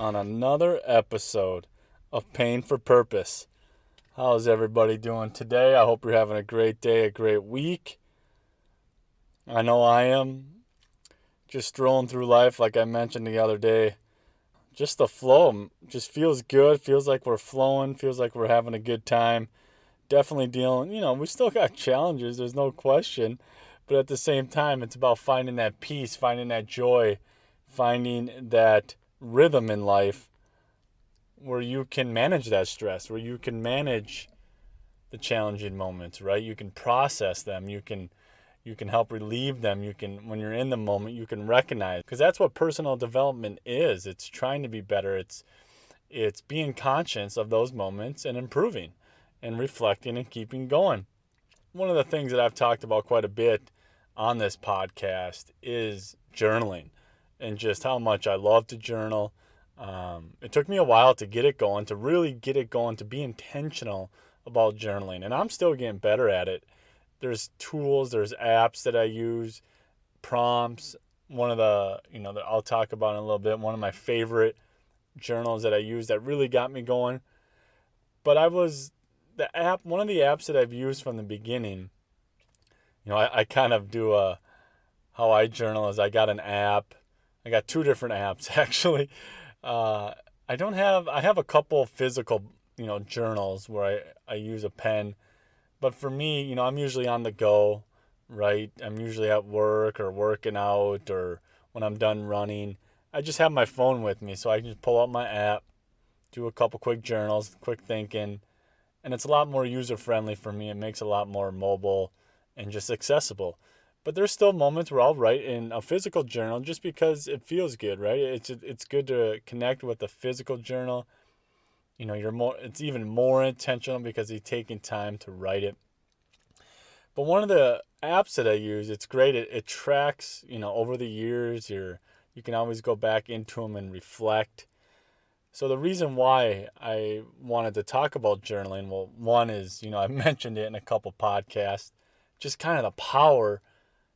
on another episode of Pain for Purpose. How's everybody doing today? I hope you're having a great day, a great week. I know I am. Just strolling through life like I mentioned the other day. Just the flow just feels good, feels like we're flowing, feels like we're having a good time. Definitely dealing, we still got challenges, there's no question. But at the same time, it's about finding that peace, finding that joy, finding that rhythm in life where you can manage that stress, where you can manage the challenging moments, right? You can process them, you can help relieve them, you can, when you're in the moment, you can recognize, because that's what personal development is. It's trying to be better. It's being conscious of those moments and improving and reflecting and keeping going. One of the things that I've talked about quite a bit on this podcast is journaling and just how much I love to journal. It took me a while to get it going, to really get it going, to be intentional about journaling. And I'm still getting better at it. There's tools, there's apps that I use, prompts. One of the, that I'll talk about in a little bit, one of my favorite journals that I use that really got me going. But one of the apps that I've used from the beginning, I kind of do how I journal is I got an app. I got two different apps actually. I have a couple physical, journals where I use a pen. But for me, I'm usually on the go, right? I'm usually at work or working out or when I'm done running. I just have my phone with me so I can just pull out my app, do a couple quick journals, quick thinking, and it's a lot more user-friendly for me. It makes it a lot more mobile and just accessible. But there's still moments where I'll write in a physical journal just because it feels good, right? It's good to connect with a physical journal. It's even more intentional because you're taking time to write it. But one of the apps that I use, it's great. It tracks, over the years. You can always go back into them and reflect. So the reason why I wanted to talk about journaling, well, one is, I mentioned it in a couple podcasts, just kind of the power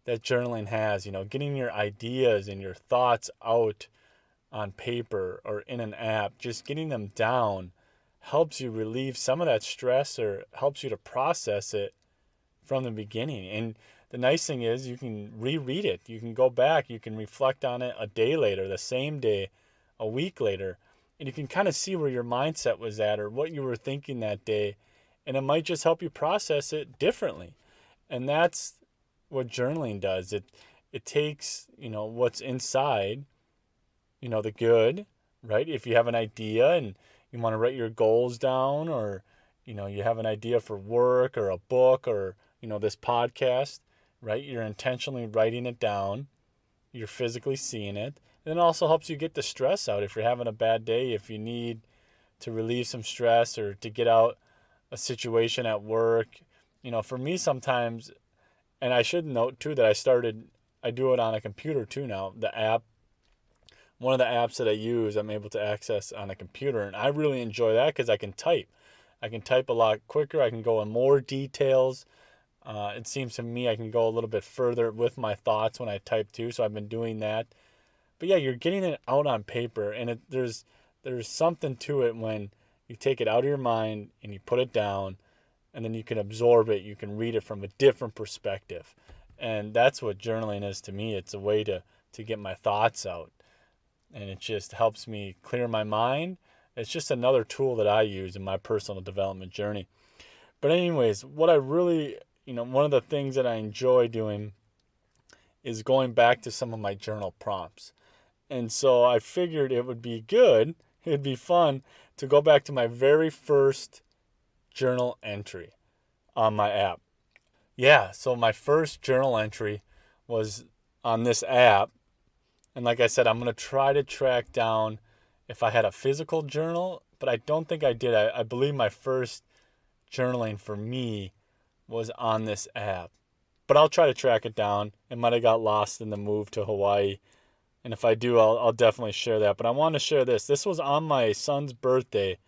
that journaling has, getting your ideas and your thoughts out on paper or in an app, just getting them down helps you relieve some of that stress or helps you to process it from the beginning. And the nice thing is you can reread it. You can go back, you can reflect on it a day later, the same day, a week later, and you can kind of see where your mindset was at or what you were thinking that day, and it might just help you process it differently. And that's what journaling does. It takes, what's inside, the good, right? If you have an idea and you want to write your goals down, or, you have an idea for work or a book or, this podcast, right? You're intentionally writing it down. You're physically seeing it. And it also helps you get the stress out. If you're having a bad day, if you need to relieve some stress or to get out a situation at work, for me sometimes, and I should note too that I do it on a computer too now. The app, one of the apps that I use, I'm able to access on a computer, and I really enjoy that because I can type. I can type a lot quicker. I can go in more details. It seems to me I can go a little bit further with my thoughts when I type too, so I've been doing that. But yeah, you're getting it out on paper, and there's something to it when you take it out of your mind and you put it down, and then you can absorb it. You can read it from a different perspective, and that's what journaling is to me. It's a way to get my thoughts out. And it just helps me clear my mind. It's just another tool that I use in my personal development journey. But anyways, what I really, one of the things that I enjoy doing is going back to some of my journal prompts. And so I figured it would be fun to go back to my very first journal entry on my app. Yeah, so my first journal entry was on this app. And like I said, I'm going to try to track down if I had a physical journal, but I don't think I did. I believe my first journaling for me was on this app. But I'll try to track it down. It might have got lost in the move to Hawaii. And if I do, I'll definitely share that. But I want to share this. This was on my son's birthday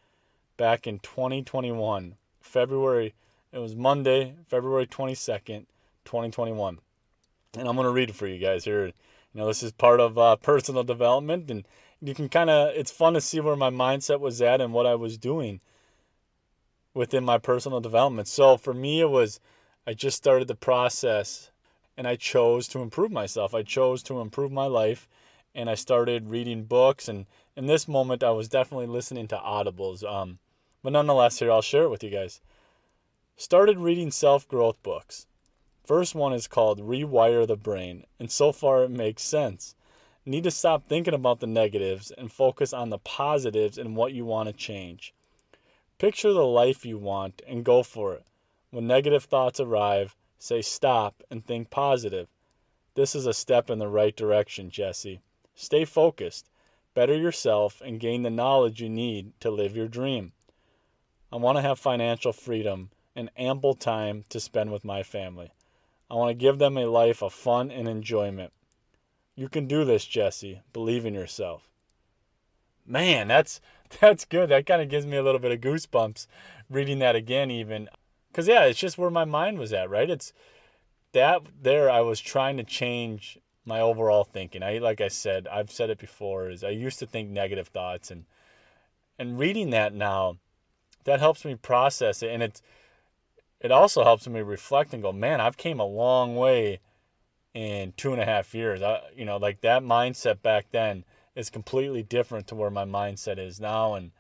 back in 2021. It was Monday, February 22nd, 2021. And I'm going to read it for you guys here. This is part of personal development. And, you can kind of, it's fun to see where my mindset was at and what I was doing within my personal development. So for me, it was, I just started the process and I chose to improve myself. I chose to improve my life, and I started reading books. And in this moment, I was definitely listening to audibles. But nonetheless, here, I'll share it with you guys. Started reading self-growth books. First one is called Rewire the Brain, and so far it makes sense. Need to stop thinking about the negatives and focus on the positives and what you want to change. Picture the life you want and go for it. When negative thoughts arrive, say stop and think positive. This is a step in the right direction, Jesse. Stay focused, better yourself, and gain the knowledge you need to live your dream. I want to have financial freedom and ample time to spend with my family. I want to give them a life of fun and enjoyment. You can do this, Jesse. Believe in yourself. Man, that's good. That kind of gives me a little bit of goosebumps reading that again even. Because, yeah, it's just where my mind was at, right? It's that there I was trying to change my overall thinking. Like I said, I've said it before, is I used to think negative thoughts. And reading that now, that helps me process it. And it also helps me reflect and go, man, I've came a long way in 2.5 years. Like that mindset back then is completely different to where my mindset is now. And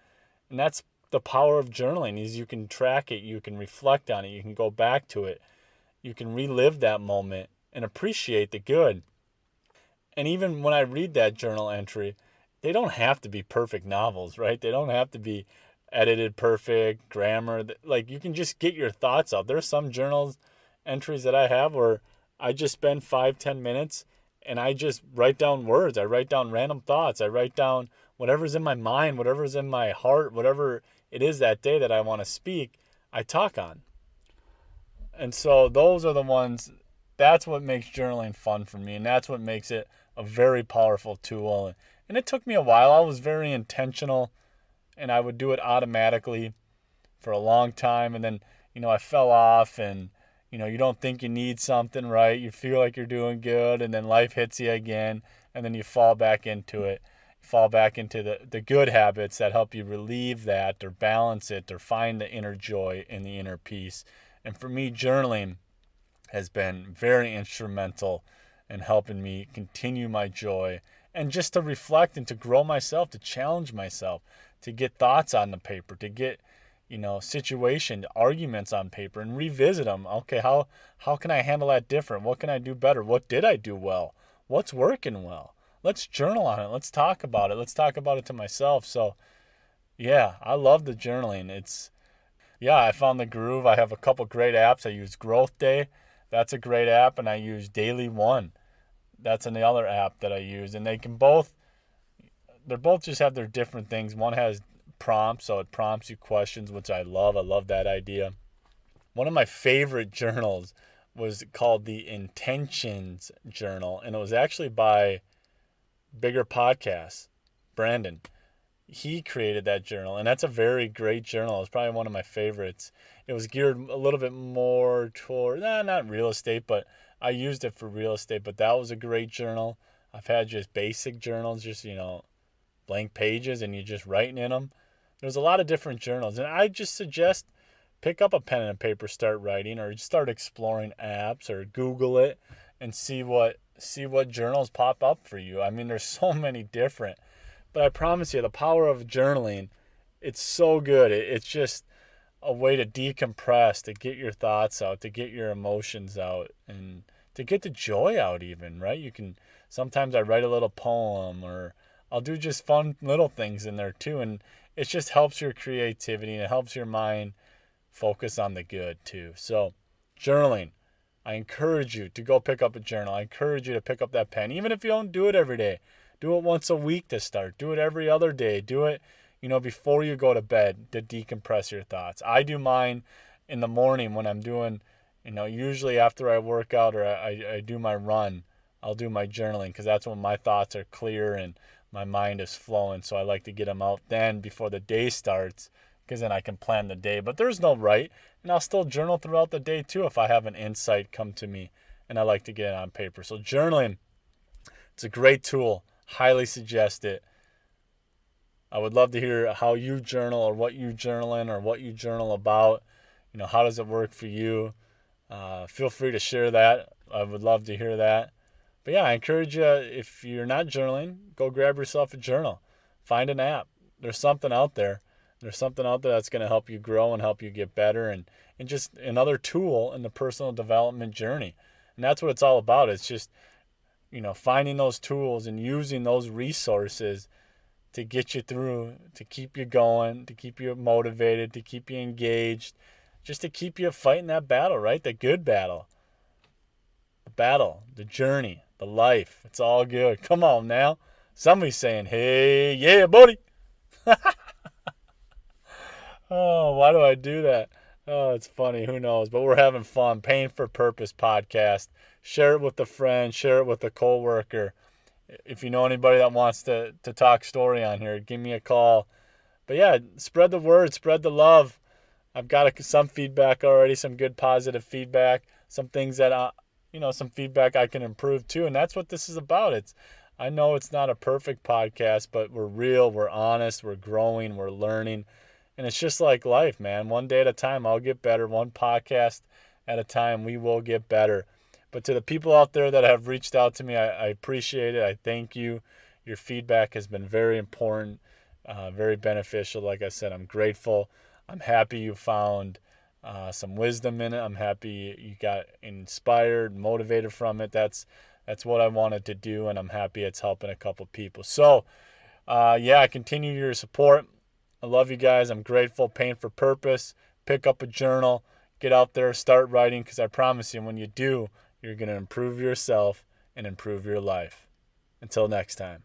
that's the power of journaling, is you can track it, you can reflect on it, you can go back to it, you can relive that moment and appreciate the good. And even when I read that journal entry, they don't have to be perfect novels, right? They don't have to be edited perfect, grammar. Like, you can just get your thoughts out. There's some journal entries that I have where I just spend 5-10 minutes and I just write down words. I write down random thoughts. I write down whatever's in my mind, whatever's in my heart, whatever it is that day that I want to speak, I talk on. And so those are the ones, that's what makes journaling fun for me. And that's what makes it a very powerful tool. And it took me a while. I was very intentional and I would do it automatically for a long time. And then, I fell off, and, you don't think you need something, right? You feel like you're doing good, and then life hits you again, and then you fall back into it. You fall back into the good habits that help you relieve that or balance it or find the inner joy and the inner peace. And for me, journaling has been very instrumental in helping me continue my joy and just to reflect and to grow myself, to challenge myself, to get thoughts on the paper, to get, situation, arguments on paper and revisit them. Okay, how can I handle that different? What can I do better? What did I do well? What's working well? Let's journal on it. Let's talk about it. Let's talk about it to myself. So, yeah, I love the journaling. I found the groove. I have a couple great apps. I use Growth Day. That's a great app. And I use Daily One. That's another app that I use. And they both just have their different things. One has prompts, so it prompts you questions, which I love. I love that idea. One of my favorite journals was called the Intentions Journal, and it was actually by Bigger Podcasts, Brandon. He created that journal, and that's a very great journal. It's probably one of my favorites. It was geared a little bit more toward, not real estate, but I used it for real estate, but that was a great journal. I've had just basic journals, just, blank pages, and you're just writing in them. There's a lot of different journals, and I just suggest pick up a pen and paper, start writing, or start exploring apps, or Google it and see what journals pop up for you. I mean, there's so many different, but I promise you, the power of journaling, it's so good. It's just a way to decompress, to get your thoughts out, to get your emotions out, and to get the joy out even, right? Sometimes I write a little poem, or I'll do just fun little things in there too, and it just helps your creativity and it helps your mind focus on the good too. So, journaling, I encourage you to go pick up a journal. I encourage you to pick up that pen, even if you don't do it every day. Do it once a week to start. Do it every other day. Do it, before you go to bed to decompress your thoughts. I do mine in the morning when I'm doing, usually after I work out or I do my run, I'll do my journaling because that's when my thoughts are clear and my mind is flowing. So I like to get them out then before the day starts, because then I can plan the day. But there's no right, and I'll still journal throughout the day too if I have an insight come to me and I like to get it on paper. So journaling, it's a great tool. Highly suggest it. I would love to hear how you journal or what you journal in or what you journal about. How does it work for you? Feel free to share that. I would love to hear that. But yeah, I encourage you, if you're not journaling, go grab yourself a journal. Find an app. There's something out there. There's something out there that's going to help you grow and help you get better, and just another tool in the personal development journey. And that's what it's all about. It's just, finding those tools and using those resources to get you through, to keep you going, to keep you motivated, to keep you engaged, just to keep you fighting that battle, right? The good battle. The battle, the journey, the life. It's all good. Come on now. Somebody's saying, hey, yeah, buddy. Oh, why do I do that? Oh, it's funny. Who knows? But we're having fun. Pain for Purpose podcast. Share it with a friend. Share it with a coworker. If you know anybody that wants to talk story on here, give me a call. But yeah, spread the word. Spread the love. I've got some feedback already, some good positive feedback, some things that, some feedback I can improve too. And that's what this is about. I know it's not a perfect podcast, but we're real, we're honest, we're growing, we're learning. And it's just like life, man. One day at a time, I'll get better. One podcast at a time, we will get better. But to the people out there that have reached out to me, I appreciate it. I thank you. Your feedback has been very important, very beneficial. Like I said, I'm grateful. I'm happy you found some wisdom in it. I'm happy you got inspired, motivated from it. That's what I wanted to do, and I'm happy it's helping a couple people. So, continue your support. I love you guys. I'm grateful. Pain for Purpose. Pick up a journal. Get out there. Start writing, because I promise you, when you do, you're going to improve yourself and improve your life. Until next time.